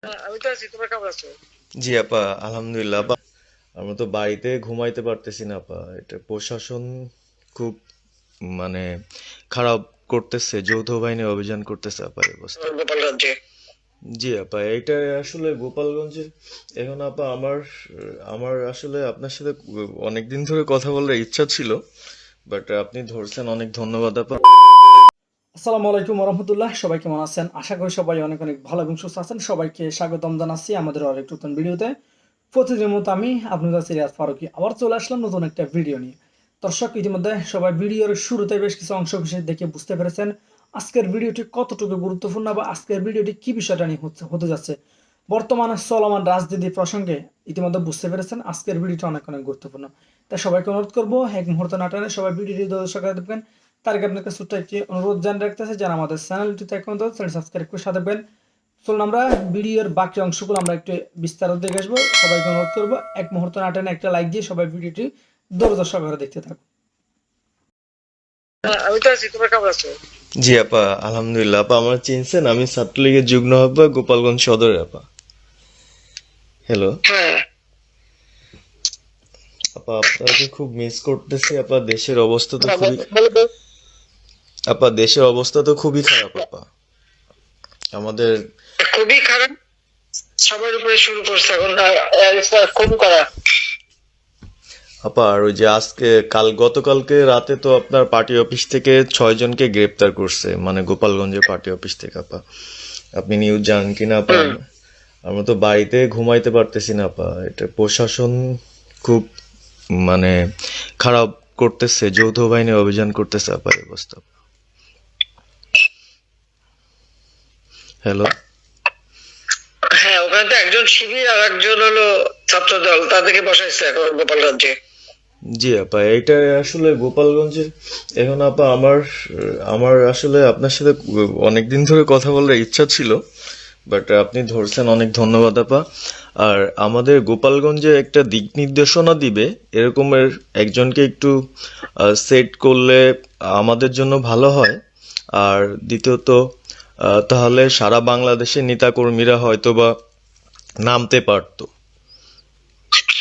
আমি তো আছি, তোমরা কেমন আছো? জি আপা, আলহামদুলিল্লাহ আপা। আমরা তো বাড়িতে ঘুমাইতে পারতেছি না আপা। এটা প্রশাসন খুব মানে খারাপ করতেছে, যৌথ বাহিনী অভিযান করতেছে আপা এই অবস্থায়। গোপালগঞ্জে। জি আপা, এটা আসলে গোপালগঞ্জে এখন আপা আমার আমার আসলে আপনার সাথে অনেকদিন ধরে কথা বলার ইচ্ছা ছিল, বাট আপনি ধরছেন, অনেক ধন্যবাদ আপা। আসসালামু আলাইকুম রহমতুল্লাহ। সবাই কেমন আছেন? আশা করি সবাই অনেক অনেক ভালো এবং সুস্থ আছেন। সবাইকে স্বাগতম জানাচ্ছি আমাদের আরেক নতুন ভিডিওতে। প্রতিদিনের মতো আমি আপনাদের সিরিয়াস ফারুকি আবার চলে আসলাম নতুন একটা ভিডিও নিয়ে। দর্শক, ইতিমধ্যে সবাই ভিডিওর শুরুতে বেশ কিছু অংশ বিশেষ দেখে বুঝতে পেরেছেন আজকের ভিডিওটি কতটুকু গুরুত্বপূর্ণ বা আজকের ভিডিওটি কি বিষয়টা নিয়ে হতে যাচ্ছে। বর্তমানে চলমান রাজনীতি প্রসঙ্গে ইতিমধ্যে বুঝতে পেরেছেন আজকের ভিডিওটি অনেক অনেক গুরুত্বপূর্ণ। তাই সবাইকে অনুরোধ করবো এক মুহূর্ত না টানে সবাই ভিডিওটি দর্শক দেখবেন। তার আগে আপনাকে ছোট্ট একটি অনুরোধ জানিয়ে রাখতেছে, যারা আমাদের চ্যানেলটিতে এখন তো চ্যানেল সাবস্ক্রাইব করে সাথে দেবেন। চলুন আমরা ভিডিওর বাকি অংশগুলো আমরা একটু বিস্তারিত দেখে আসবো। সবাইকে অনুরোধ করবো এক মুহূর্ত না টেনে একটা লাইক দিয়ে সবাই ভিডিওটি ধৈর্য সহকারে দেখতে থাকুন। আমি তো আছি, তোমরা কেমন আছো? জি আপা, আলহামদুলিল্লাহ আপা। আমার চিনছেন, আমি ছাত্রলীগের যুগ্ম আহ্বায়ক, গোপালগঞ্জ সদরের আপা। হ্যালো হ্যাঁ। আপা, আপনাকে খুব মিস করতেছি আপা। দেশের অবস্থা তো হ্যাঁ, খুবই বলো বলো। আপা, দেশের অবস্থা তো খুবই খারাপ আপা। আমাদের খুবই খারাপ। সবার উপরে শুরু করছে এখন খুন করা। আপা, আর ওই যে আজকে গতকালকে রাতে তো আপনার পার্টি অফিস থেকে 6 জনকে গ্রেপ্তার করছে, মানে গোপালগঞ্জের পার্টি অফিস থেকে আপা। আপনি নিউজ জানেন কিনা আপা? আমরা তো বাড়িতে ঘুমাইতে পারতেছি না আপা। এটা প্রশাসন খুব মানে খারাপ করতেছে, যৌথ বাহিনী অভিযান করতেছে আপা এই অবস্থা। হ্যালো হ্যাঁ, ওখানে তো একজন শিবির আর একজন হলো ছাত্র দল, তাদেরকে বসাইছে এখন গোপালগঞ্জে। জি আপা, এটা আসলে গোপালগঞ্জে এখন আপা আমার আমার আসলে আপনার সাথে অনেকদিন ধরে কথা বলার ইচ্ছা ছিল, বাট আপনি ধরছেন, অনেক ধন্যবাদ আপা। আর আমাদের গোপালগঞ্জে একটা দিক নির্দেশনা দিবে এরকমের একজনকে একটু সেট করলে আমাদের জন্য ভালো হয়। আর দ্বিতীয়ত তাহলে সারা বাংলাদেশের নেতাকর্মীরা হয়তোবা নামতে পারতো।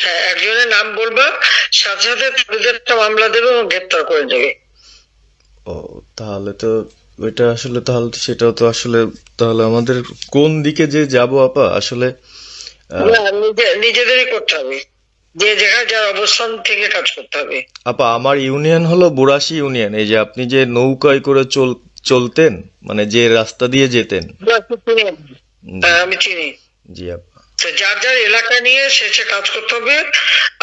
হ্যাঁ, একজনের নাম বলবা, সাথে সাথে তাদের একটা মামলা দেবে এবং গ্রেপ্তার করে নেবে। ও, তাহলে তো ওইটা আসলে, তাহলে তো সেটাও তো আসলে, তাহলে আমাদের কোন দিকে যে যাব আপা আসলে। আহ, না, নিজেদেরই করতে হবে, যে যেখানে যার অবস্থান থেকে কাজ করতে হবে। আপা, আমার ইউনিয়ন হলো বুড়াশি ইউনিয়ন। এই যে আপনি যে নৌকায় করে চলতেন, মানে যে রাস্তা দিয়ে যেতেন। জি, আমি চিনি। জি আপা। তো যার যার এলাকা নিয়ে সে কাজ করতে হবে,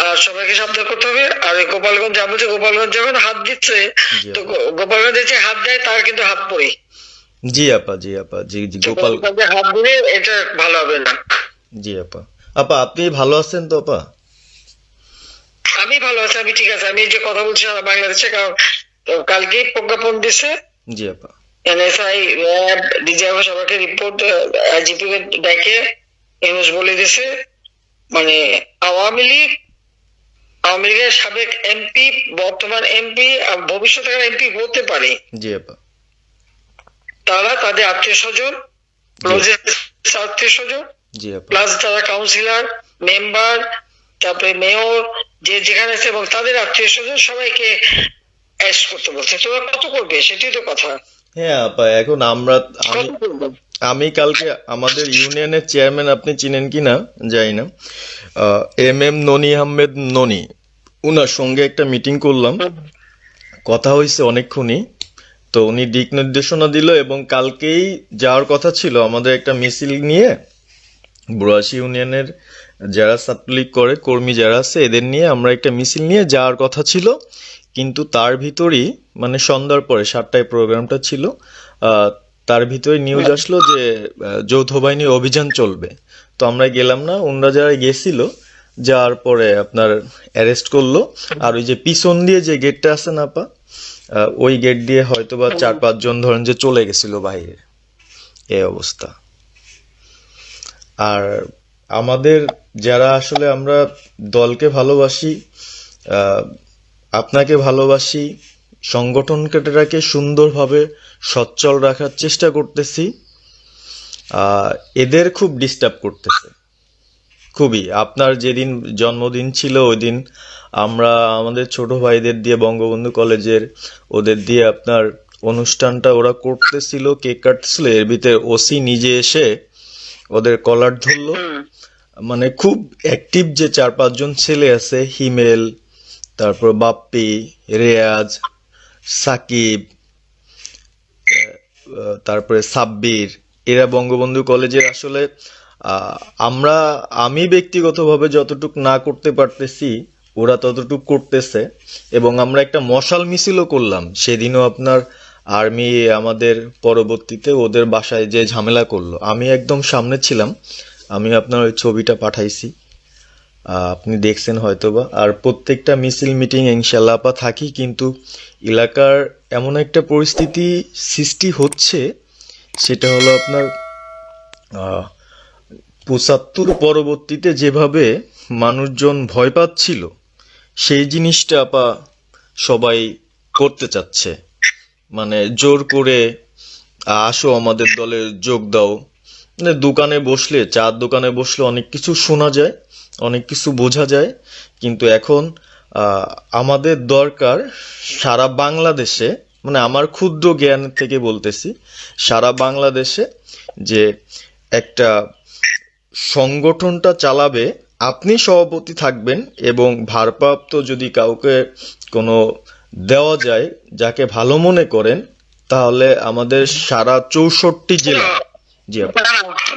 আর সবাইকে সাবধান করতে হবে। আর ওই গোপালগঞ্জ যাবো, যে গোপালগঞ্জ যখন হাত দিচ্ছে, জি তো আপা। গোপালগঞ্জে যে হাত দেয় তার কিন্তু হাত পড়ে। জি আপা, জি আপা, জি জি তো গোপাল। গোপালগঞ্জে হাত দিলে এটা ভালো হবে না। জি আপা। আপা, আপনি ভালো আছেন তো আপা? আমি ভালো আছি, আমি ঠিক আছে। আমি এই যে কথা বলছি সারা বাংলাদেশে, কারণ কালকেই প্রজ্ঞাপন দিছে। জি আপা। এনএসআই, র্যাব, ডিজিএফ সবাইকে রিপোর্ট, আইজিপি কে ডেকে ইউনুস বলে দিছে, মানে আওয়ামী লীগ, আওয়ামী লীগের সাবেক এমপি, বর্তমান এমপি, ভবিষ্যতে এমপি হতে পারে, জি আপা। তারা তাদের আত্মীয় স্বজন, জি আত্মীয় স্বজন, জি আপা। প্লাস যারা কাউন্সিলর, মেম্বার, তারপরে মেয়র, যে যেখানে আছে, এবং তাদের আত্মীয় স্বজন সবাইকে অ্যারেস্ট করতে বলছে। তোমরা কত করবে সেটাই তো কথা। হ্যাঁ আপা, এখন আমরা আমি কত করবে? আমি কালকে আমাদের ইউনিয়নের চেয়ারম্যান, আপনি চিনেন কি না জানি না, এম ননি আহমেদ ননি, উনার সঙ্গে একটা মিটিং করলাম। কথা হয়েছে অনেকক্ষণই। তো উনি দিক নির্দেশনা দিল এবং কালকেই যাওয়ার কথা ছিল আমাদের একটা মিছিল নিয়ে, বুড়াশি ইউনিয়নের যারা ছাত্রলীগ করে কর্মী যারা আছে এদের নিয়ে আমরা একটা মিছিল নিয়ে যাওয়ার কথা ছিল। কিন্তু তার ভিতরই, মানে সন্ধ্যার পরে 7টায় প্রোগ্রামটা ছিল, আহ, তার ভিতরে নিউজ আসলো যে যৌথ বাহিনী অভিযান চলবে। তো আমরা গেলাম না। ওনারা যারা গেছিল, যাওয়ার পরে আপনার অ্যারেস্ট করলো। আর ওই যে পিছন দিয়ে যে গেটটা আছে না আপা, ওই গেট দিয়ে হয়তোবা 4-5 জন ধরেন যে চলে গেছিল বাইরে। এই অবস্থা। আর আমাদের যারা আসলে আমরা দলকে ভালোবাসি, আহ, আপনাকে ভালোবাসি, সংগঠনটাকে সুন্দরভাবে সচ্ছল রাখার চেষ্টা করতেছি, আহ, এদের খুব ডিস্টার্ব করতেছে, খুবই। আপনার যেদিন জন্মদিন ছিল ওই দিন আমরা আমাদের ছোট ভাইদের দিয়ে বঙ্গবন্ধু কলেজের ওদের দিয়ে আপনার অনুষ্ঠানটা ওরা করতেছিল, কেক কাটতেছিল, এর ভিতরে ওসি নিজে এসে ওদের কলার ধরলো। হুম। মানে খুব অ্যাক্টিভ যে 4-5 জন ছেলে আছে, হিমেল, তারপর বাপ্পি, রেয়াজ, সাকিব, তারপরে সাব্বির, এরা বঙ্গবন্ধু কলেজের আসলে আহ, আমরা আমি ব্যক্তিগতভাবে যতটুক না করতে পারতেছি ওরা ততটুক করতেছে। এবং আমরা একটা মশাল মিছিলও করলাম সেদিনও আপনার আর্মি আমাদের পরবর্তীতে ওদের বাসায় যে ঝামেলা করলো, আমি একদম সামনে ছিলাম। আমি আপনার ওই ছবিটা পাঠাইছি, আপনি দেখছেন হয়তোবা। আর প্রত্যেকটা মিছিল মিটিং ইনশাল্লাহ আপা থাকি, কিন্তু এলাকার এমন একটা পরিস্থিতি সৃষ্টি হচ্ছে, সেটা হলো আপনার 75 পরবর্তীতে যেভাবে মানুষজন ভয় পাচ্ছিল সেই জিনিসটা আপা সবাই করতে চাচ্ছে, মানে জোর করে আসো আমাদের দলে যোগ দাও। মানে দোকানে বসলে, চার দোকানে বসলে অনেক কিছু শোনা যায়, অনেক কিছু বোঝা যায়, কিন্তু এখন আহ, আমাদের দরকার সারা বাংলাদেশে, মানে আমার ক্ষুদ্র জ্ঞান থেকে বলতেছি, সারা বাংলাদেশে যে একটা সংগঠনটা চালাবে, আপনি সভাপতি থাকবেন এবং ভারপ্রাপ্ত যদি কাউকে কোনো দেওয়া যায় যাকে ভালো মনে করেন, তাহলে আমাদের সারা 64 জেলা। জি আপা,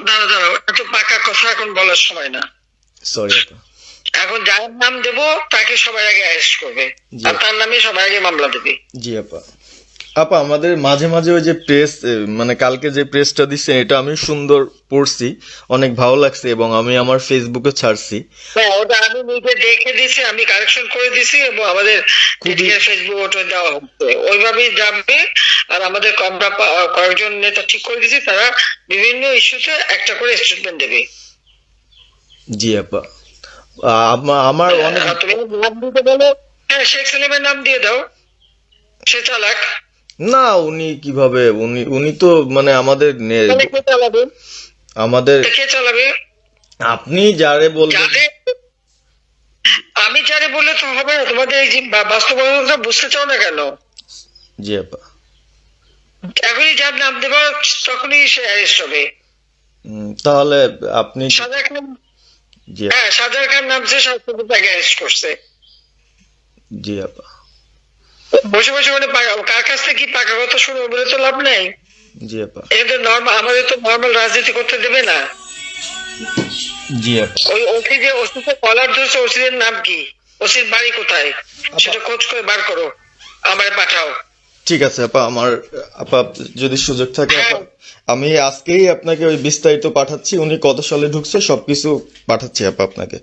দাঁড়াও, এত পাকা কথা এখন বলার সময় না। সরি আপা। এখন যার নাম দেব তাকে সবার আগে অ্যারেস্ট করবে, জি আর তার নামে সবার আগে মামলা দেবে। জি আপা। আপা আমাদের মাঝে মাঝে ওই যে প্রেস, মানে কালকে যে প্রেসটা দিচ্ছেন এটা আমি সুন্দর পড়ছি, অনেক ভালো লাগছে এবং আমি আমার ফেসবুকে ছাড়ছি। হ্যাঁ, ওটা আমি নিজে দেখে দিছি, আমি কারেকশন করে দিছি এবং আমাদের খুবই ফেসবুক ওটা দেওয়া হচ্ছে, ওইভাবেই যাবে। আর আমাদের আমরা কয়েকজন নেতা ঠিক করে দিছি, তারা বিভিন্ন ইস্যুতে একটা করে স্টেটমেন্ট দেবে। জি আপা। আমার অনেক আর তুমি নাম দিতে বলো, হ্যাঁ শেখ সেলিমের নাম দিয়ে দাও, সে চালাক। না, উনি কিভাবে, উনি উনি তো মানে আমাদের তাহলে কে চালাবে? আমাদের কে চালাবে? আপনি যারে বলবেন। যাদের আমি যারে বললে তো হবে না, তোমাদের এই যে বাস্তবতা বুঝতে চাও না কেন? জি আপা। এখনই যার নাম দেবা তখনই সে অ্যারেস্ট হবে। তাহলে আপনি। সাজার খান, জি হ্যাঁ সাজার খান নামছে, শাস্তি তাকে অ্যারেস্ট করছে। জি আপা। বসে বসে মানে কার কাছ থেকে কি পাকা কথা শুনবো বলে তো লাভ নেই। জি আপা। এদের নর্মাল, আমাদের তো নর্মাল রাজনীতি করতে দেবে না। জি আপা। ওই ওসি যে ওসিকে কলার ধরছে, ওসির নাম কি, ওসির বাড়ি কোথায়, সেটা খোঁজ করে বার করো, আমায় পাঠাও। ঠিক আছে আপা, আমার আপা যদি সুযোগ থাকে আপা, হ্যাঁ। আমি আজকেই আপনাকে ওই বিস্তারিত পাঠাচ্ছি, উনি কত সালে ঢুকছে সবকিছু পাঠাচ্ছি আপা আপনাকে।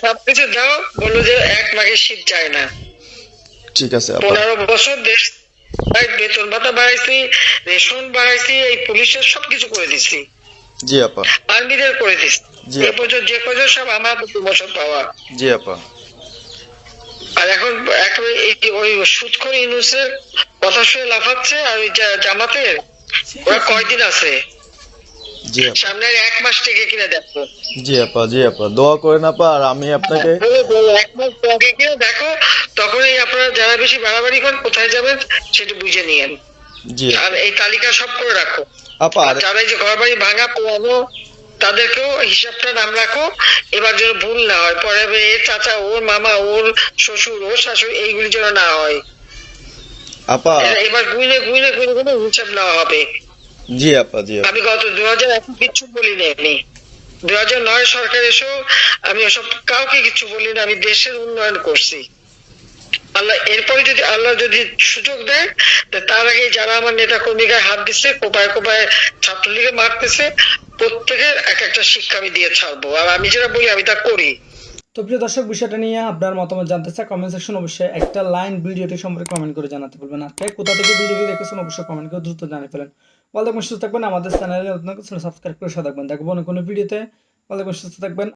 সবকিছু দাও, বললো যে 1 মাঘের শীত যায় না। ঠিক আছে আপা। 15 বছর দেশ বেতন ভাতা বাড়াইছি, রেশন বাড়াইছি, এই পুলিশের সবকিছু করে দিছি, জি আপা। আর্মিদের করে দিছি। জি এই আপা। পর্যন্ত যে কজন সব আমার প্রমোশন পাওয়া। জি আপা। আর এখন একেবারে এই যে ওই সুদখোর ইউনূসের কথা শুনে লাফাচ্ছে, আর ওই জামাতের ওরা কয়দিন আছে, জি আপা। সামনের 1 মাস থেকে কিনা দেখো। জি আপা। জি আপা, দোয়া করেন আপা। আর আমি আপনাকে 1 মাস আগে কিনা দেখো, তখনই আপনারা যারা বেশি বাড়াবাড়ি করেন কোথায় যাবেন সেটা বুঝে নিয়েন। জি আর এই তালিকা সব করে রাখো। আপা। আর যারা এই যে ঘর বাড়ি ভাঙা পোড়ানো, তাদেরকেও হিসাবটা নাম রাখো, এবার যেন ভুল না হয়, পরে এর চাচা, ওর মামা, ওর শ্বশুর, ওর শাশুড়ি, এইগুলি যেন না হয়। আপা। এবার গুইনে গুইনে গুইনে গুইনে হিসাব নেওয়া হবে। জি আপা। জি আপা। আমি গত 2001 কিচ্ছু বলিনি, আমি 2009 সরকার এসেও আমি ওসব কাউকে কিছু বলি না, আমি দেশের উন্নয়ন করছি। আল্লাহ এরপরে যদি আল্লাহ যদি সুযোগ দেয়, তার আগে যারা আমার নেতা কর্মীকে হাত দিচ্ছে, কোপায় কোপায় ছাত্রলীগে মারতেছে, প্রত্যেকের এক একটা শিক্ষা আমি দিয়ে ছাড়বো। আর আমি যেটা বলি আমি তা করি। তো প্রিয় দর্শক, বিষয়টা নিয়ে আপনার মতামত জানতে চাই কমেন্ট সেকশন, অবশ্যই একটা লাইন ভিডিওটি সম্পর্কে কমেন্ট করে জানাতে বলবেন। আর কে কোথা থেকে ভিডিওটি দেখেছেন অবশ্যই কমেন্ট করে দ্রুত জানিয়ে ফেলেন। ভালো থাকবেন, সুস্থ থাকবেন, আমাদের চ্যানেলে নতুন সাবস্ক্রাইব করে সাথে থাকবেন। দেখবো অন্য কোনো ভিডিওতে। ভালো থাকবেন, সুস্থ থাকবেন।